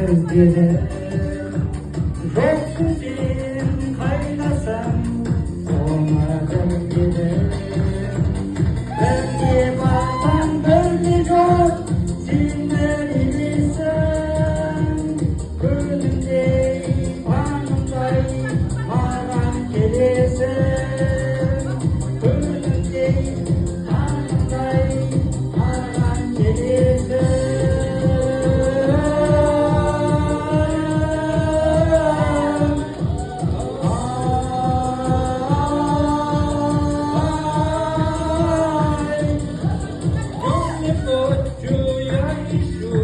özlerim. Yoksun dilim kaynasam olmadım giderim. Ben diye bazen böyle zor silmeli sen. Gönlümde panımday maran gelirsen. Gönlümde panımday maran gelirsen. Yo me voy, yo ya hizo,